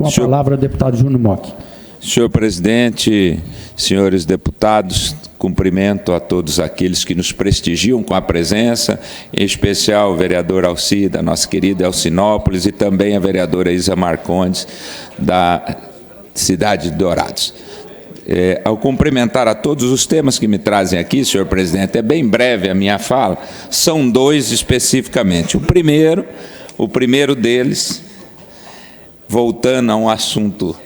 Com a palavra, deputado Júnior Mock. Senhor presidente, senhores deputados, cumprimento a todos aqueles que nos prestigiam com a presença, em especial o vereador Alci, da nossa querida Alcinópolis, e também a vereadora Isa Marcondes, da cidade de Dourados. Ao cumprimentar a todos os temas que me trazem aqui, senhor presidente, é bem breve a minha fala, são dois especificamente. O primeiro deles, voltando a um assunto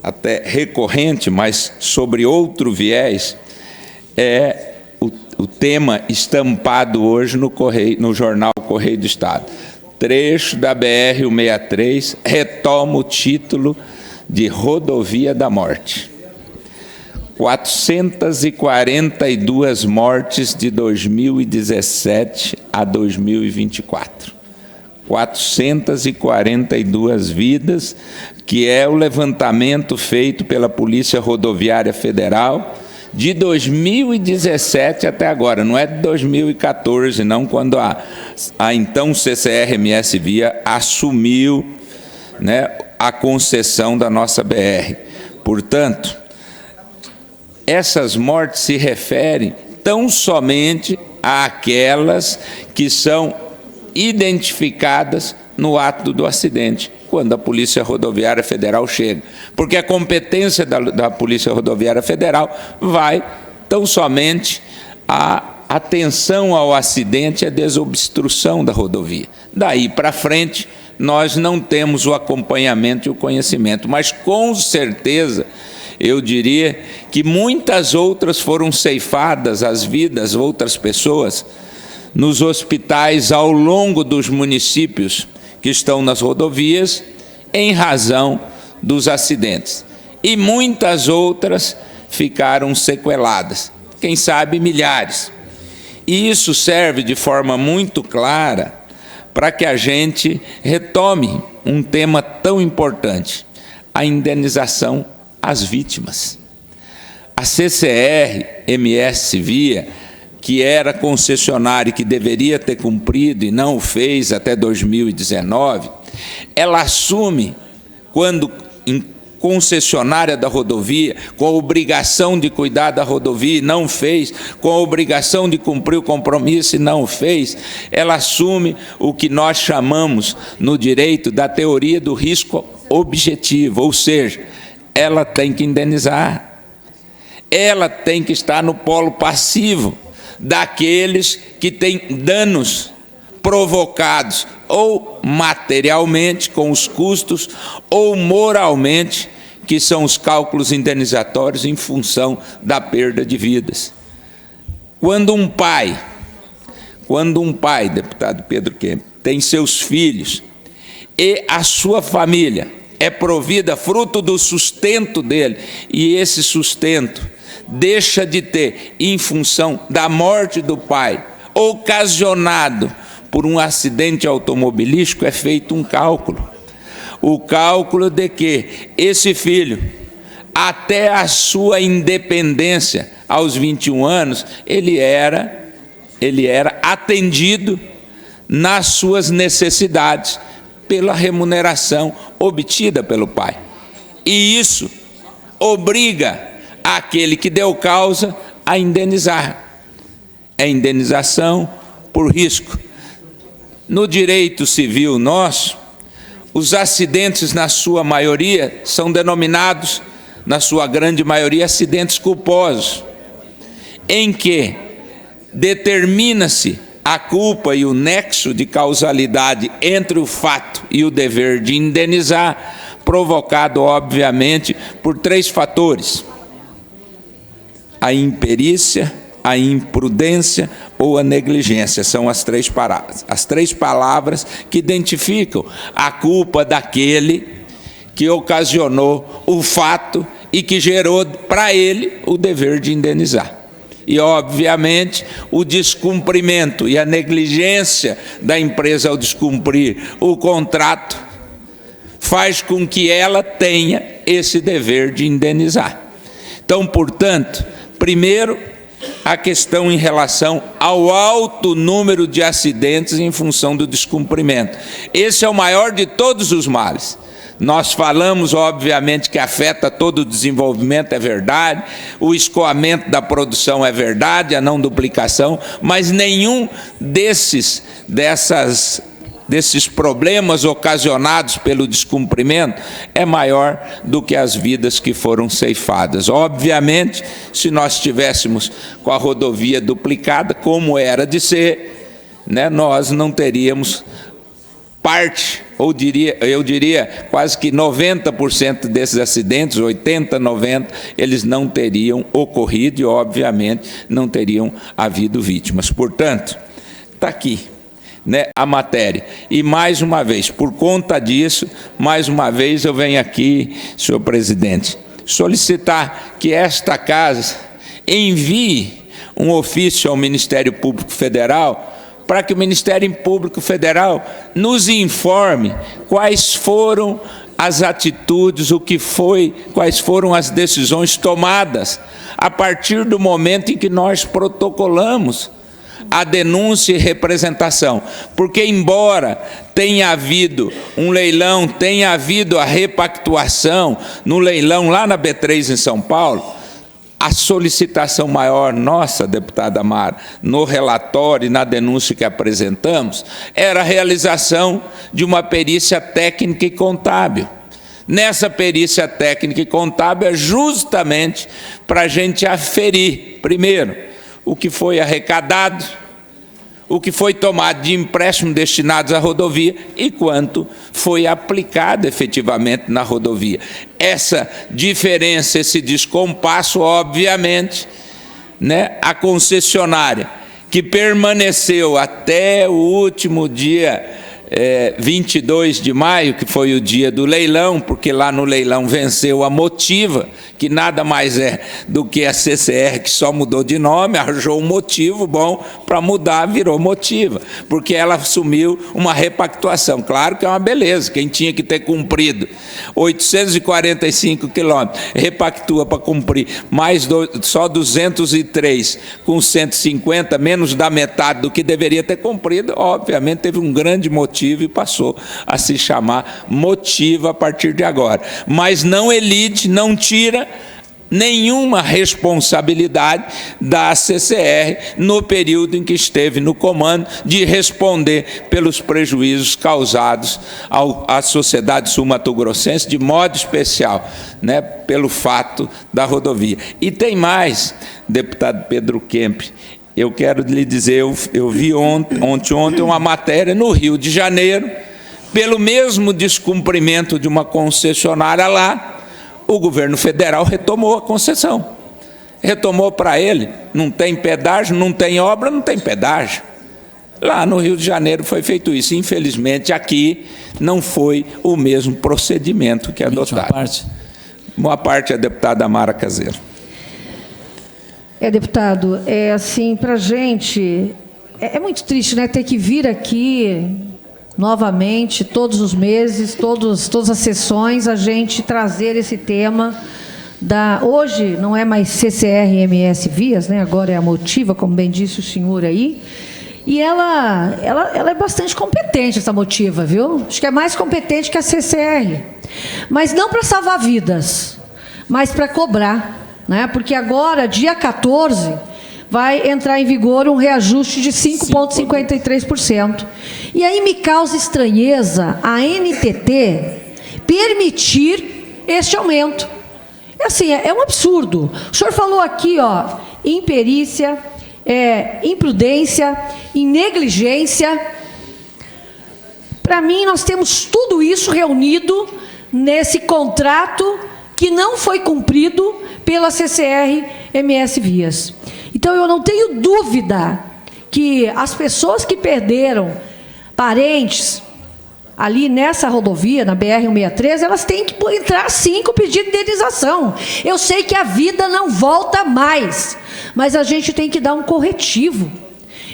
até recorrente, mas sobre outro viés, é o tema estampado hoje no jornal Correio do Estado. Trecho da BR-163 retoma o título de Rodovia da Morte. 442 mortes de 2017 a 2024. 442 vidas, que é o levantamento feito pela Polícia Rodoviária Federal de 2017 até agora, não é de 2014, não, quando a então CCR-MS Via assumiu, né, a concessão da nossa BR. Portanto, essas mortes se referem tão somente àquelas que são identificadas no ato do acidente, quando a Polícia Rodoviária Federal chega. Porque a competência da Polícia Rodoviária Federal vai tão somente à atenção ao acidente e à desobstrução da rodovia. Daí para frente, nós não temos o acompanhamento e o conhecimento, mas com certeza eu diria que muitas outras foram ceifadas, as vidas, outras pessoas, nos hospitais ao longo dos municípios que estão nas rodovias, em razão dos acidentes. E muitas outras ficaram sequeladas, quem sabe milhares. E isso serve de forma muito clara para que a gente retome um tema tão importante, a indenização às vítimas. A CCR-MS Via, que era concessionária e que deveria ter cumprido e não o fez até 2019, ela assume, quando concessionária da rodovia, com a obrigação de cuidar da rodovia e não fez, com a obrigação de cumprir o compromisso e não fez, ela assume o que nós chamamos no direito da teoria do risco objetivo, ou seja, ela tem que indenizar, ela tem que estar no polo passivo daqueles que têm danos provocados ou materialmente com os custos ou moralmente, que são os cálculos indenizatórios em função da perda de vidas. Quando um pai, deputado Pedro Kemp, tem seus filhos e a sua família é provida fruto do sustento dele, e esse sustento deixa de ter, em função da morte do pai, ocasionado por um acidente automobilístico, é feito um cálculo. O cálculo de que esse filho, até a sua independência, aos 21 anos, ele era atendido nas suas necessidades pela remuneração obtida pelo pai. E isso obriga aquele que deu causa a indenizar. É indenização por risco. No direito civil nosso, os acidentes, na sua maioria, são denominados, na sua grande maioria, acidentes culposos, em que determina-se a culpa e o nexo de causalidade entre o fato e o dever de indenizar, provocado, obviamente, por três fatores: a imperícia, a imprudência ou a negligência. São as três palavras que identificam a culpa daquele que ocasionou o fato e que gerou para ele o dever de indenizar. E, obviamente, o descumprimento e a negligência da empresa ao descumprir o contrato faz com que ela tenha esse dever de indenizar. Então, portanto, primeiro, a questão em relação ao alto número de acidentes em função do descumprimento. Esse é o maior de todos os males. Nós falamos, obviamente, que afeta todo o desenvolvimento, é verdade, o escoamento da produção é verdade, a não duplicação, mas nenhum desses problemas ocasionados pelo descumprimento é maior do que as vidas que foram ceifadas. Obviamente, se nós estivéssemos com a rodovia duplicada, como era de ser, né, nós não teríamos parte, ou eu diria quase que 90% desses acidentes, 80%, 90%, eles não teriam ocorrido e, obviamente, não teriam havido vítimas. Portanto, está aqui, né, a matéria. E, mais uma vez, por conta disso, mais uma vez eu venho aqui, senhor presidente, solicitar que esta casa envie um ofício ao Ministério Público Federal para que o Ministério Público Federal nos informe quais foram as atitudes, quais foram as decisões tomadas a partir do momento em que nós protocolamos a denúncia e representação. Porque, embora tenha havido um leilão, tenha havido a repactuação no leilão lá na B3 em São Paulo, a solicitação maior nossa, deputada Mara, no relatório e na denúncia que apresentamos, era a realização de uma perícia técnica e contábil. Nessa perícia técnica e contábil é justamente para a gente aferir, primeiro, o que foi arrecadado, o que foi tomado de empréstimo destinados à rodovia e quanto foi aplicado efetivamente na rodovia. Essa diferença, esse descompasso, obviamente, né, a concessionária que permaneceu até o último dia 22 de maio, que foi o dia do leilão, porque lá no leilão venceu a Motiva, que nada mais é do que a CCR, que só mudou de nome, arranjou um motivo bom para mudar, virou Motiva, porque ela assumiu uma repactuação. Claro que é uma beleza, quem tinha que ter cumprido 845 quilômetros, repactua para cumprir só 203 com 150, menos da metade do que deveria ter cumprido, obviamente teve um grande motivo e passou a se chamar Motiva a partir de agora. Mas não elide, não tira nenhuma responsabilidade da CCR no período em que esteve no comando de responder pelos prejuízos causados à sociedade sul-mato-grossense, de modo especial, né, pelo fato da rodovia. E tem mais, deputado Pedro Kemp, eu quero lhe dizer, eu vi ontem uma matéria no Rio de Janeiro, pelo mesmo descumprimento de uma concessionária lá, o governo federal retomou a concessão. Retomou para ele, não tem pedágio, não tem obra, não tem pedágio. Lá no Rio de Janeiro foi feito isso. Infelizmente, aqui não foi o mesmo procedimento que adotaram. Uma parte a deputada Mara Caseiro. Deputado, assim, para a gente, é muito triste, né, ter que vir aqui novamente, todos os meses, todas as sessões, a gente trazer esse tema hoje não é mais CCR e MS Vias, né, agora é a Motiva, como bem disse o senhor aí, e ela é bastante competente, essa Motiva, viu? Acho que é mais competente que a CCR, mas não para salvar vidas, mas para cobrar, né? Porque agora, dia 14, vai entrar em vigor um reajuste de 5,53%. E aí me causa estranheza a NTT permitir este aumento. Assim, é um absurdo. O senhor falou aqui, ó, imperícia, imprudência, em negligência. Para mim, nós temos tudo isso reunido nesse contrato que não foi cumprido pela CCR MS Vias. Então, eu não tenho dúvida que as pessoas que perderam parentes ali nessa rodovia, na BR-163, elas têm que entrar, sim, com pedido de indenização. Eu sei que a vida não volta mais, mas a gente tem que dar um corretivo.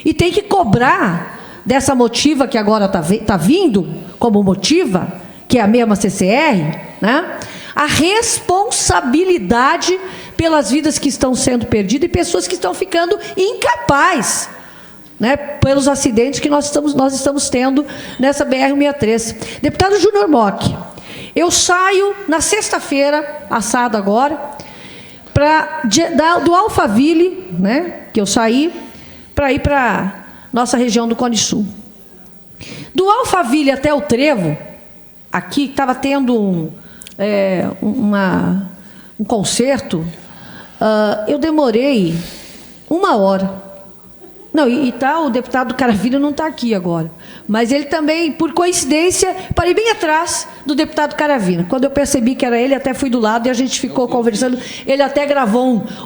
E tem que cobrar dessa Motiva, que agora está vindo como Motiva, que é a mesma CCR, né, a responsabilidade pelas vidas que estão sendo perdidas e pessoas que estão ficando incapazes, né, pelos acidentes que nós estamos tendo nessa BR-163. Deputado Júnior Mock, Eu saio na sexta-feira, assado agora, do Alphaville, né, que eu saí, para ir para nossa região do Cone Sul. Do Alphaville até o Trevo, aqui estava tendo um concerto, eu demorei 1 hora. Não, o deputado Caravina não está aqui agora. Mas ele também, por coincidência, parei bem atrás do deputado Caravina. Quando eu percebi que era ele, até fui do lado e a gente ficou conversando. Ele até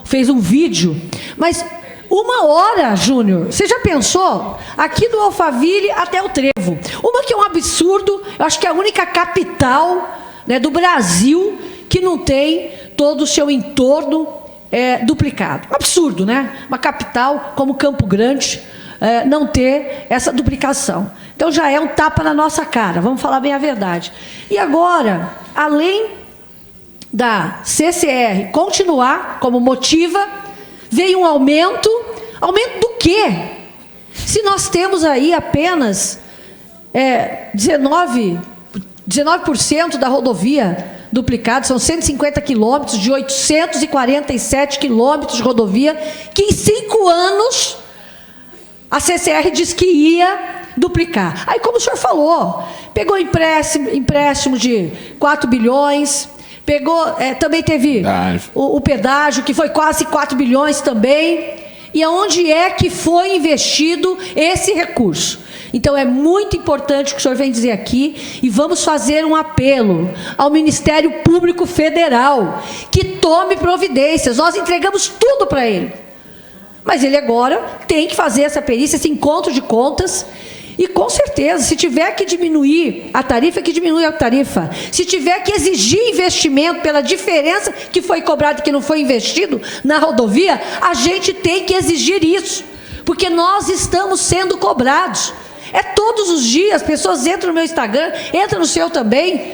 fez um vídeo. Mas 1 hora, Júnior, você já pensou? Aqui do Alphaville até o Trevo. Uma que é um absurdo, eu acho que é a única capital, né, do Brasil que não tem todo o seu entorno duplicado. Absurdo, né? Uma capital como Campo Grande não ter essa duplicação. Então já é um tapa na nossa cara, vamos falar bem a verdade. E agora, além da CCR continuar como motiva, veio um aumento. Aumento do quê? Se nós temos aí apenas 19% da rodovia duplicado, são 150 quilômetros de 847 quilômetros de rodovia, que em 5 anos a CCR disse que ia duplicar. Aí, como o senhor falou, pegou empréstimo de 4 bilhões, também teve o pedágio, que foi quase 4 bilhões também. E aonde é que foi investido esse recurso? Então, é muito importante o que o senhor vem dizer aqui, e vamos fazer um apelo ao Ministério Público Federal, que tome providências. Nós entregamos tudo para ele. Mas ele agora tem que fazer essa perícia, esse encontro de contas, e com certeza, se tiver que diminuir a tarifa, que diminui a tarifa. Se tiver que exigir investimento pela diferença que foi cobrado e que não foi investido na rodovia, a gente tem que exigir isso, porque nós estamos sendo cobrados. Todos os dias, pessoas entram no meu Instagram, entram no seu também,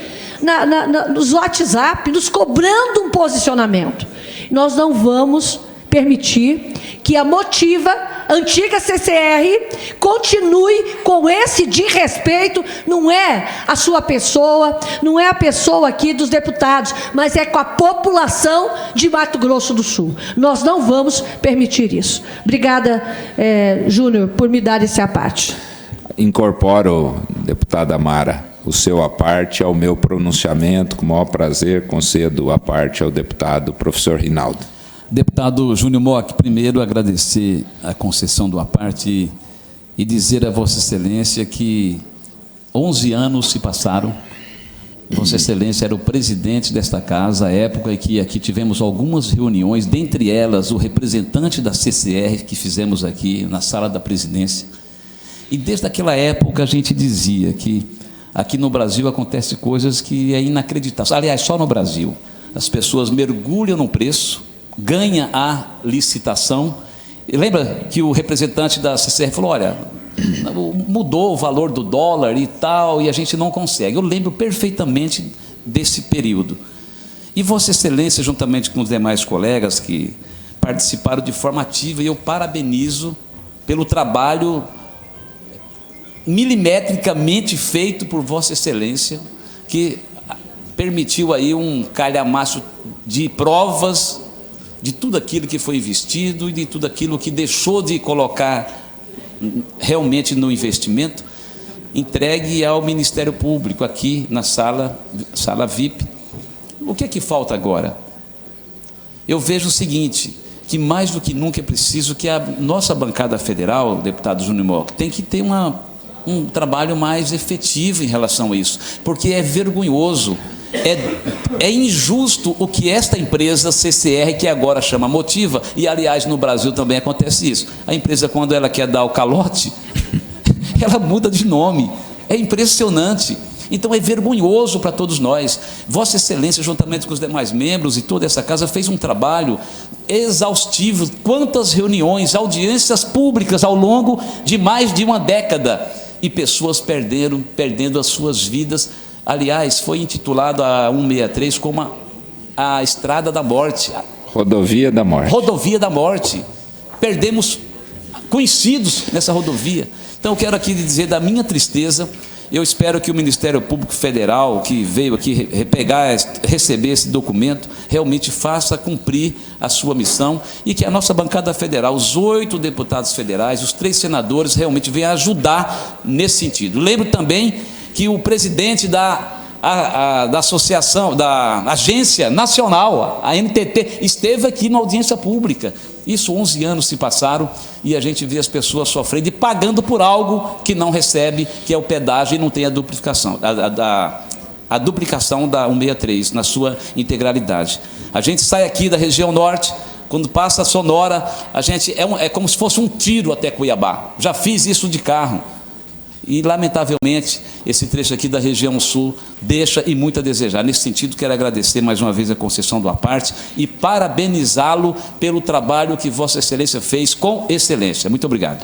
nos WhatsApp, nos cobrando um posicionamento. Nós não vamos permitir que a Motiva, antiga CCR, continue com esse desrespeito. Não é a sua pessoa, não é a pessoa aqui dos deputados, mas é com a população de Mato Grosso do Sul. Nós não vamos permitir isso. Obrigada, Júnior, por me dar esse aparte. Incorporo, deputada Mara, o seu aparte ao meu pronunciamento. Com o maior prazer, concedo a parte ao deputado professor Rinaldo. Deputado Júnior Mock, primeiro agradecer a concessão do aparte e dizer a Vossa Excelência que 11 anos se passaram. Vossa Excelência era o presidente desta casa, à época em que aqui tivemos algumas reuniões, dentre elas o representante da CCR que fizemos aqui na sala da presidência. E desde aquela época a gente dizia que aqui no Brasil acontecem coisas que é inacreditável. Aliás, só no Brasil. As pessoas mergulham no preço, ganha a licitação. E lembra que o representante da CCR falou, olha, mudou o valor do dólar e tal, e a gente não consegue. Eu lembro perfeitamente desse período. E Vossa Excelência, juntamente com os demais colegas que participaram de forma ativa, e eu parabenizo pelo trabalho milimetricamente feito por Vossa Excelência, que permitiu aí um calhamaço de provas de tudo aquilo que foi investido e de tudo aquilo que deixou de colocar realmente no investimento, entregue ao Ministério Público aqui na sala VIP. O que é que falta agora? Eu vejo o seguinte, que mais do que nunca é preciso que a nossa bancada federal, deputado Júnior Mock, tem que ter um trabalho mais efetivo em relação a isso, porque é vergonhoso, é injusto o que esta empresa CCR, que agora chama Motiva, e aliás no Brasil também acontece isso, a empresa quando ela quer dar o calote, ela muda de nome, é impressionante. Então é vergonhoso para todos nós. Vossa Excelência, juntamente com os demais membros e toda essa casa, fez um trabalho exaustivo, quantas reuniões, audiências públicas ao longo de mais de uma década, e pessoas perdendo as suas vidas. Aliás, foi intitulado a 163 como a Estrada da Morte. Rodovia da Morte. Rodovia da Morte. Perdemos conhecidos nessa rodovia. Então eu quero aqui dizer da minha tristeza, Eu espero que o Ministério Público Federal, que veio aqui receber esse documento, realmente faça cumprir a sua missão e que a nossa bancada federal, os 8 deputados federais, os 3 senadores, realmente venham ajudar nesse sentido. Lembro também que o presidente da associação, da Agência Nacional, a NTT, esteve aqui na audiência pública. Isso, 11 anos se passaram e a gente vê as pessoas sofrendo e pagando por algo que não recebe, que é o pedágio, e não tem a duplicação, a duplicação da 163 na sua integralidade. A gente sai aqui da região norte, quando passa a Sonora, a gente é como se fosse um tiro até Cuiabá. Já fiz isso de carro. E, lamentavelmente, esse trecho aqui da região sul deixa e muito a desejar. Nesse sentido, quero agradecer mais uma vez a concessão do aparte e parabenizá-lo pelo trabalho que Vossa Excelência fez com excelência. Muito obrigado.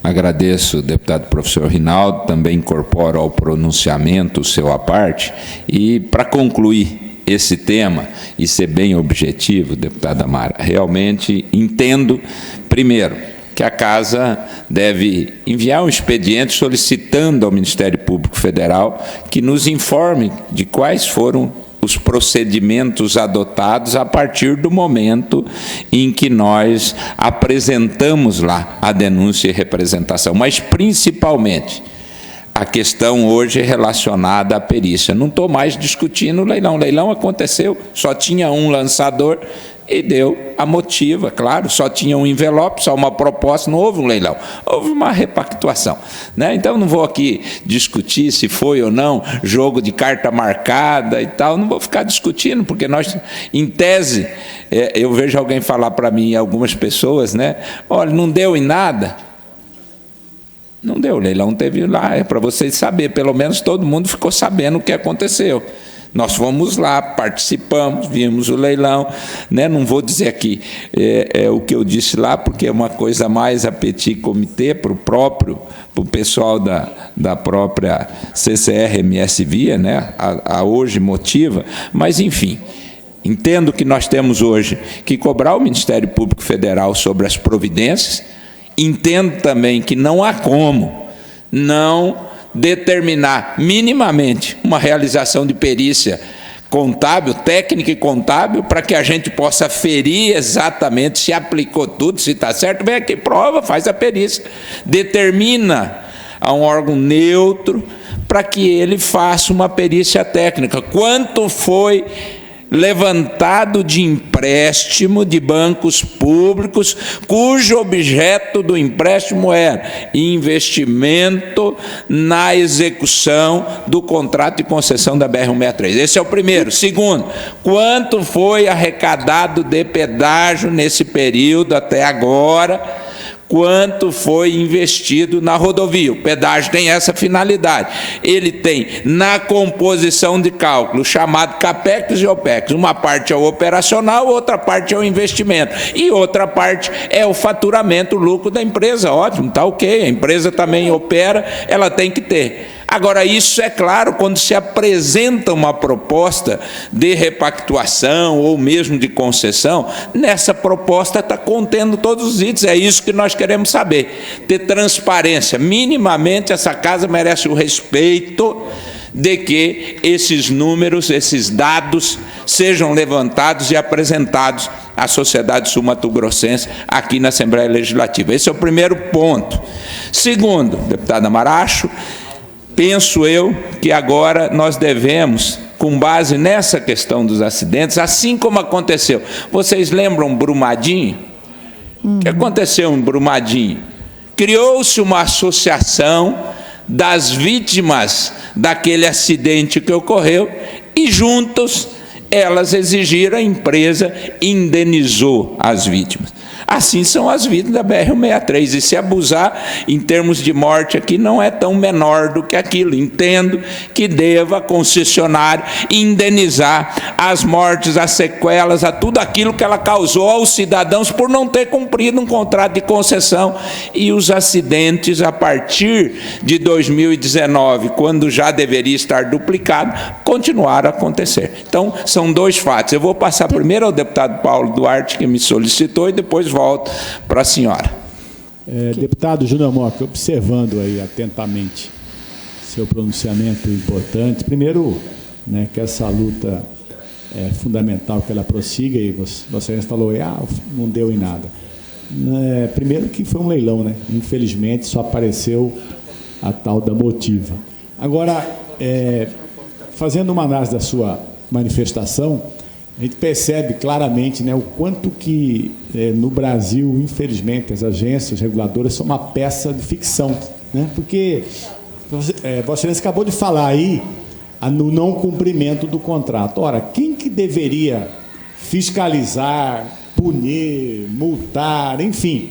Agradeço, deputado professor Rinaldo, também incorporo ao pronunciamento o seu aparte. E, para concluir esse tema e ser bem objetivo, deputada Mara, realmente entendo, primeiro, que a Casa deve enviar um expediente solicitando ao Ministério Público Federal que nos informe de quais foram os procedimentos adotados a partir do momento em que nós apresentamos lá a denúncia e representação, mas principalmente a questão hoje relacionada à perícia. Não estou mais discutindo o leilão. O leilão aconteceu, só tinha um lançador e deu a motiva, claro, só tinha um envelope, só uma proposta, não houve um leilão, houve uma repactuação, né? Então não vou aqui discutir se foi ou não jogo de carta marcada e tal, não vou ficar discutindo, porque nós, em tese, eu vejo alguém falar para mim, algumas pessoas, né? Olha, não deu em nada. Não deu, o leilão teve lá, é para vocês saberem, pelo menos todo mundo ficou sabendo o que aconteceu. Nós fomos lá, participamos, vimos o leilão, né? Não vou dizer aqui o que eu disse lá, porque é uma coisa mais a petit comité, para o pessoal da própria CCR-MS Via, né? A hoje motiva, mas enfim. Entendo que nós temos hoje que cobrar o Ministério Público Federal sobre as providências, entendo também que não há como não determinar minimamente uma realização de perícia contábil, técnica e contábil, para que a gente possa aferir exatamente se aplicou tudo, se está certo, vem aqui, prova, faz a perícia, determina a um órgão neutro para que ele faça uma perícia técnica. Quanto foi levantado de empréstimo de bancos públicos, cujo objeto do empréstimo era investimento na execução do contrato de concessão da BR-163. Esse é o primeiro. Segundo, quanto foi arrecadado de pedágio nesse período até agora? Quanto foi investido na rodovia? O pedágio tem essa finalidade. Ele tem, na composição de cálculo, chamado CAPEX e OPEX. Uma parte é o operacional, outra parte é o investimento. E outra parte é o faturamento, o lucro da empresa. Ótimo, está ok. A empresa também opera, ela tem que ter. Agora, isso é claro quando se apresenta uma proposta de repactuação ou mesmo de concessão, nessa proposta está contendo todos os itens, é isso que nós queremos saber, ter transparência. Minimamente essa casa merece o respeito de que esses números, esses dados sejam levantados e apresentados à sociedade sul-mato-grossense aqui na Assembleia Legislativa. Esse é o primeiro ponto. Segundo, deputada Maracho, penso eu que agora nós devemos, com base nessa questão dos acidentes, assim como aconteceu. Vocês lembram Brumadinho? O que aconteceu em Brumadinho? Criou-se uma associação das vítimas daquele acidente que ocorreu e juntos elas exigiram, a empresa indenizou as vítimas. Assim são as vidas da BR-163, e se abusar em termos de morte aqui não é tão menor do que aquilo. Entendo que deva a concessionária indenizar as mortes, as sequelas, a tudo aquilo que ela causou aos cidadãos por não ter cumprido um contrato de concessão. E os acidentes, a partir de 2019, quando já deveria estar duplicado, continuaram a acontecer. Então, são dois fatos. Eu vou passar primeiro ao deputado Paulo Duarte, que me solicitou, e depois volto para a senhora. Deputado Júnior Mock, observando aí atentamente, seu pronunciamento importante. Primeiro, né, que essa luta é fundamental que ela prossiga, e você falou, não deu em nada. Primeiro que foi um leilão, né? Infelizmente só apareceu a tal da Motiva. Agora, fazendo uma análise da sua manifestação, a gente percebe claramente, né, o quanto que no Brasil, infelizmente, as agências reguladoras são uma peça de ficção, né? Porque Vossa Excelência acabou de falar aí no não cumprimento do contrato. Ora, quem que deveria fiscalizar, punir, multar, enfim,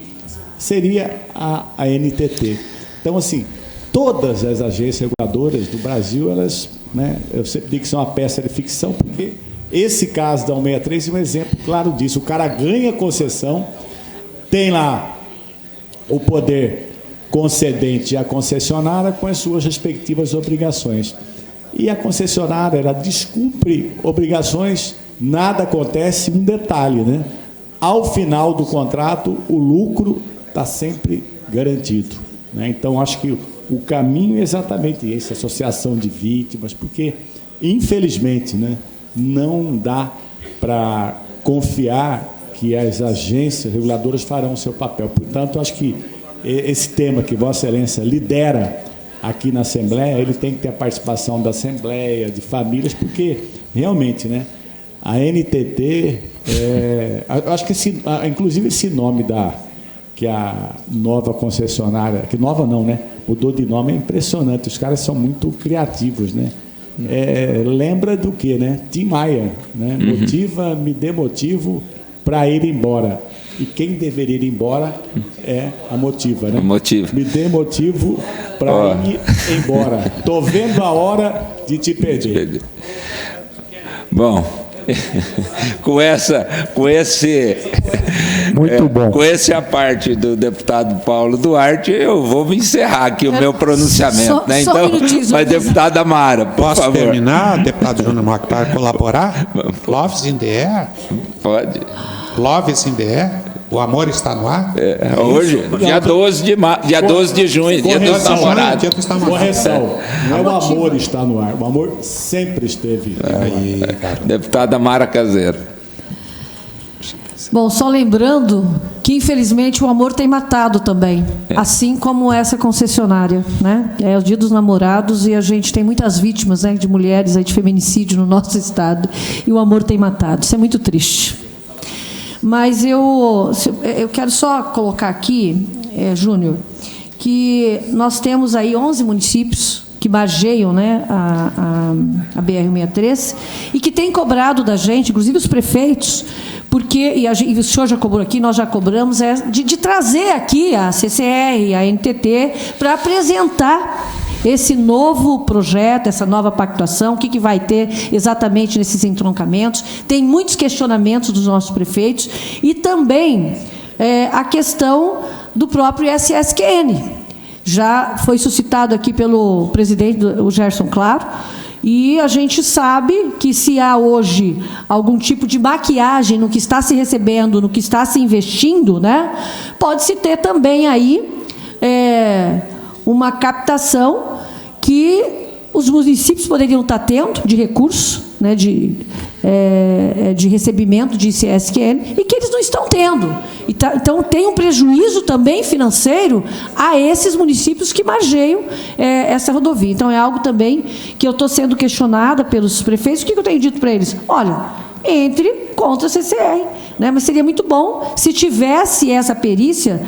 seria a NTT. Então, assim, todas as agências reguladoras do Brasil, elas, né, eu sempre digo que são uma peça de ficção, porque esse caso da 163 é um exemplo claro disso. O cara ganha concessão, tem lá o poder concedente e a concessionária com as suas respectivas obrigações. E a concessionária, ela descumpre obrigações, nada acontece, um detalhe, né? Ao final do contrato, o lucro está sempre garantido, né? Então, acho que o caminho é exatamente esse, associação de vítimas, porque, infelizmente, né, não dá para confiar que as agências reguladoras farão o seu papel. Portanto, acho que esse tema que Vossa Excelência lidera aqui na Assembleia, ele tem que ter a participação da Assembleia, de famílias, porque, realmente, né, a NTT, acho que inclusive esse nome que a nova concessionária, que nova não, né, mudou de nome, é impressionante, os caras são muito criativos, né? Lembra do quê, né? Tim Maia, né? Motiva, me dê motivo para ir embora. E quem deveria ir embora é a Motiva, né? Motiva. Me dê motivo para ir embora. Estou vendo a hora de te perder. Bom, Muito bom. Com essa parte do deputado Paulo Duarte, eu vou me encerrar aqui o meu pronunciamento, né? Só Então, mas deputada Mara, por favor. Posso terminar, deputado Júnior Mock, para colaborar? Love is in the air. Pode. Love is in the air. O amor está no ar. Hoje, dia 12 de junho, dia dos namorados. Correção. Não é o amor está no ar. O amor sempre esteve no ar. Deputada Mara Caseiro. Bom, só lembrando que, infelizmente, o amor tem matado também, assim como essa concessionária, né? É o Dia dos Namorados e a gente tem muitas vítimas, né, de mulheres aí, de feminicídio no nosso estado, e o amor tem matado. Isso é muito triste. Mas eu quero só colocar aqui, Júnior, que nós temos aí 11 municípios que margeiam, né, a BR-163 e que têm cobrado da gente, inclusive os prefeitos, porque, e o senhor já cobrou aqui, nós já cobramos, de trazer aqui a CCR, a NTT, para apresentar esse novo projeto, essa nova pactuação, o que vai ter exatamente nesses entroncamentos. Tem muitos questionamentos dos nossos prefeitos e também a questão do próprio SSQN. Já foi suscitado aqui pelo presidente, o Gerson Claro, e a gente sabe que se há hoje algum tipo de maquiagem no que está se recebendo, no que está se investindo, né, pode-se ter também aí uma captação que os municípios poderiam estar tendo de recursos, né, de recebimento de ICSQN, e que eles não estão tendo. Então, tem um prejuízo também financeiro a esses municípios que margeiam essa rodovia. Então, é algo também que eu estou sendo questionada pelos prefeitos. O que eu tenho dito para eles? Olha, entre contra a CCR, né? Mas seria muito bom se tivesse essa perícia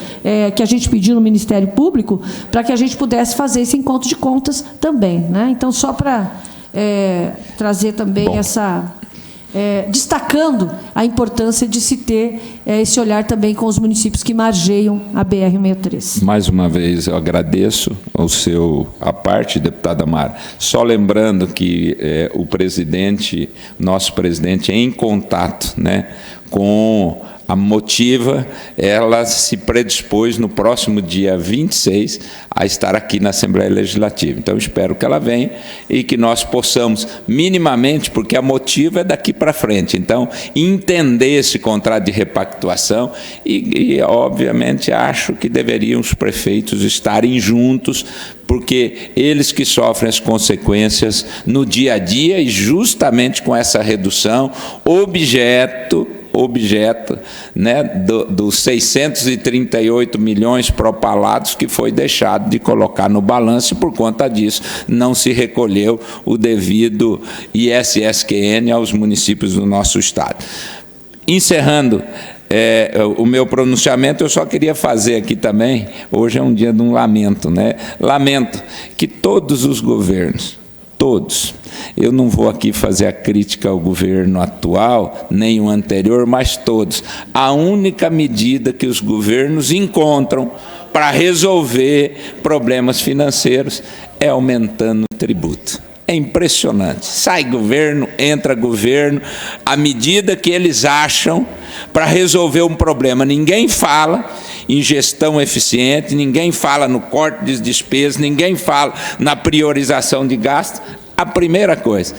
que a gente pediu no Ministério Público, para que a gente pudesse fazer esse encontro de contas também, né? Então, só para trazer também essa... destacando a importância de se ter esse olhar também com os municípios que margeiam a BR-163. Mais uma vez, eu agradeço a parte, deputada Mara. Só lembrando que o presidente, nosso presidente, é em contato, né, com A Motiva, ela se predispôs no próximo dia 26 a estar aqui na Assembleia Legislativa. Então, espero que ela venha e que nós possamos, minimamente, porque a Motiva é daqui para frente, então, entender esse contrato de repactuação e, obviamente, acho que deveriam os prefeitos estarem juntos, porque eles que sofrem as consequências no dia a dia e justamente com essa redução, objeto, né, dos 638 milhões propalados que foi deixado de colocar no balanço e, por conta disso, não se recolheu o devido ISSQN aos municípios do nosso Estado. Encerrando o meu pronunciamento, eu só queria fazer aqui também, hoje é um dia de um lamento, né? Lamento que todos os governos, todos, eu não vou aqui fazer a crítica ao governo atual, nem o anterior, mas todos, a única medida que os governos encontram para resolver problemas financeiros é aumentando o tributo. É impressionante. Sai governo, entra governo, à medida que eles acham para resolver um problema. Ninguém fala em gestão eficiente, ninguém fala no corte de despesas, ninguém fala na priorização de gastos. A primeira coisa,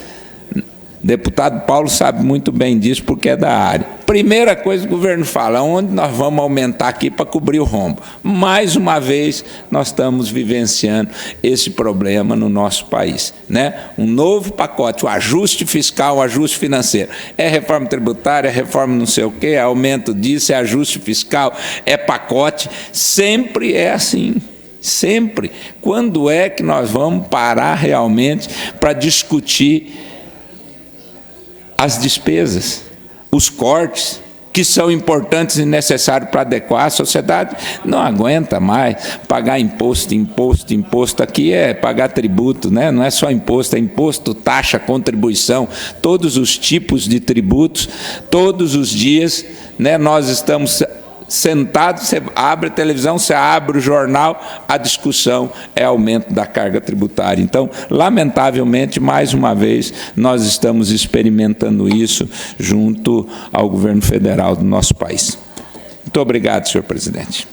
deputado Paulo sabe muito bem disso porque é da área. Primeira coisa que o governo fala, onde nós vamos aumentar aqui para cobrir o rombo. Mais uma vez, nós estamos vivenciando esse problema no nosso país, né? Um novo pacote, o ajuste fiscal, o ajuste financeiro. É reforma tributária, é reforma não sei o quê, é aumento disso, é ajuste fiscal, é pacote. Sempre é assim. Sempre. Quando é que nós vamos parar realmente para discutir as despesas, os cortes, que são importantes e necessários para adequar a sociedade? Não aguenta mais pagar imposto, imposto, imposto. Aqui é pagar tributo, né? Não é só imposto, é imposto, taxa, contribuição, todos os tipos de tributos, todos os dias, né? Nós estamos sentado, você abre a televisão, você abre o jornal, a discussão é aumento da carga tributária. Então, lamentavelmente, mais uma vez, nós estamos experimentando isso junto ao governo federal do nosso país. Muito obrigado, senhor presidente.